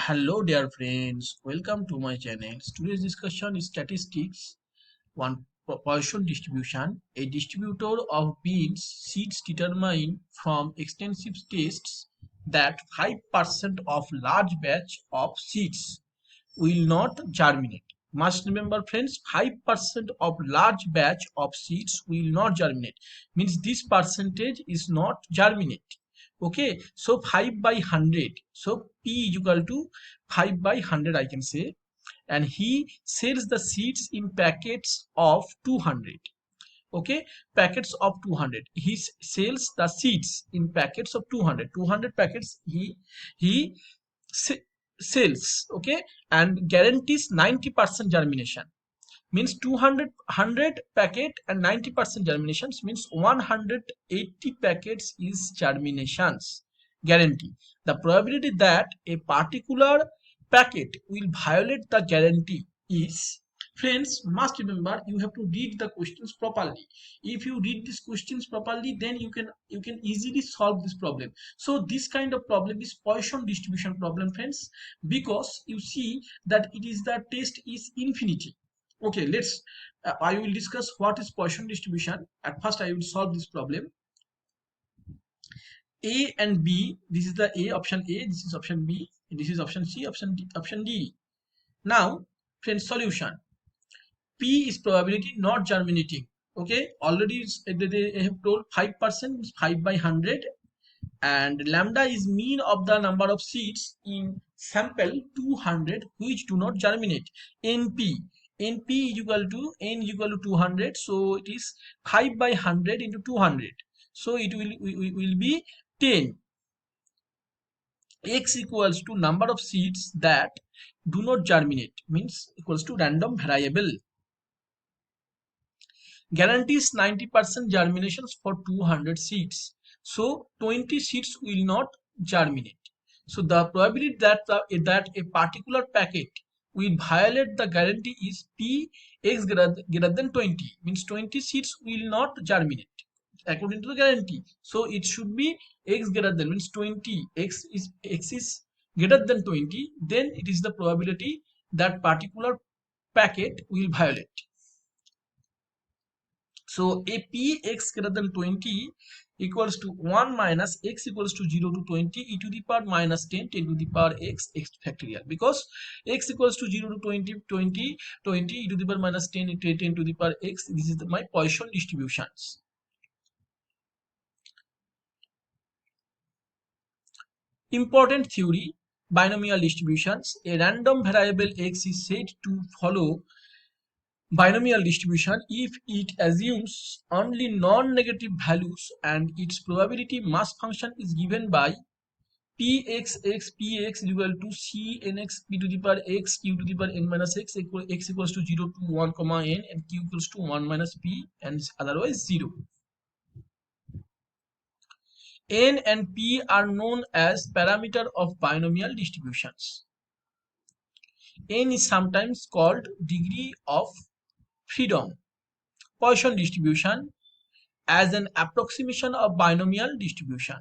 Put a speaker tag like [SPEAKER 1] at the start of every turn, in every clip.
[SPEAKER 1] Hello dear friends, welcome to my channel. Today's discussion is statistics, one Poisson distribution. A distributor of beans seeds determine from extensive tests that 5% of large batch of seeds will not germinate. Must remember friends, 5% of large batch of seeds will not germinate. Means this percentage is not germinate. Okay, so 5 by 100. So P is equal to 5 by 100 I can say. And he sells the seeds in packets of 200. Okay, packets of 200. He sells the seeds in packets of 200 packets he sells. Okay, and guarantees 90% germination. Means 200 packet and 90% germinations, means 180 packets is germinations guarantee. The probability that a particular packet will violate the guarantee is, friends, must remember, you have to read the questions properly. If you read these questions properly, then you can easily solve this problem. So this kind of problem is Poisson distribution problem, friends, because you see that it is the test is infinity. Okay, let's I will discuss what is Poisson distribution. At first I will solve this problem. A and B, this is the A, option A, this is option B, this is option C, option D. Now friends, solution. P is probability not germinating. Okay, already they have told 5%, 5 by 100, and lambda is mean of the number of seeds in sample 200 which do not germinate. NP is equal to n is equal to 200, so it is 5 by 100 into 200, so it will be 10. X equals to number of seeds that do not germinate, means equals to random variable. Guarantees 90% germinations for 200 seeds, so 20 seeds will not germinate. So the probability that a particular packet will violate the guarantee is P x greater than 20, means 20 seeds will not germinate according to the guarantee. So it should be x greater than, means 20, x is greater than 20, then it is the probability that particular packet will violate. So a p x greater than 20 equals to 1 minus x equals to 0 to 20 e to the power minus 10 10 to the power x factorial, because x equals to 0 to 20 20 e to the power minus 10 10 to the power x. This is my Poisson distributions. Important theory, binomial distributions. A random variable x is said to follow binomial distribution if it assumes only non-negative values and its probability mass function is given by px is equal to cnx p to the power x q to the power n minus x equals to 0 to 1 comma n and q equals to 1 minus p and otherwise 0. N and p are known as parameter of binomial distributions. N is sometimes called degree of freedom. Poisson distribution as an approximation of binomial distribution.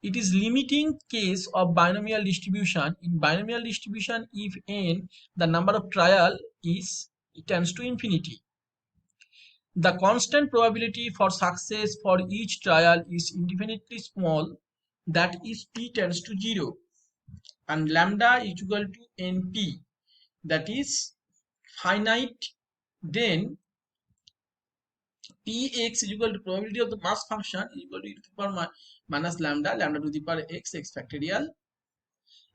[SPEAKER 1] It is limiting case of binomial distribution. In binomial distribution, if n, the number of trial is, it tends to infinity. The constant probability for success for each trial is indefinitely small, that is p tends to 0, and lambda is equal to np, that is finite. Then px is equal to probability of the mass function is equal to e to the power minus lambda to the power x factorial,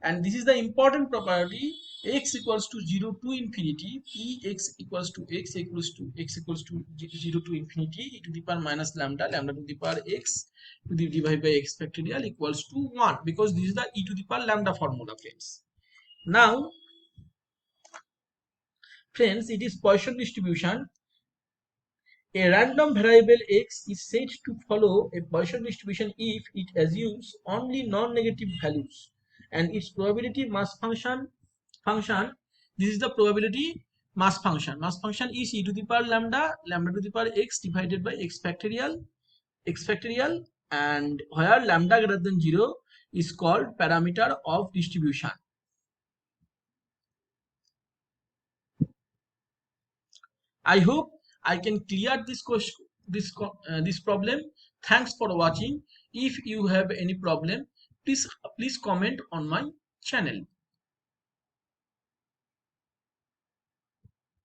[SPEAKER 1] and this is the important property. X equals to 0 to infinity, px equals to x equals to 0 to infinity e to the power minus lambda to the power x to the divided by x factorial equals to 1, because this is the e to the power lambda formula, friends. Now friends, it is Poisson distribution. A random variable x is said to follow a Poisson distribution if it assumes only non-negative values and its probability mass function. This is the probability mass function. Mass function is e to the power lambda to the power x divided by x factorial, and where lambda greater than 0 is called parameter of distribution. I hope I can clear this problem. Thanks for watching. If you have any problem, please comment on my channel.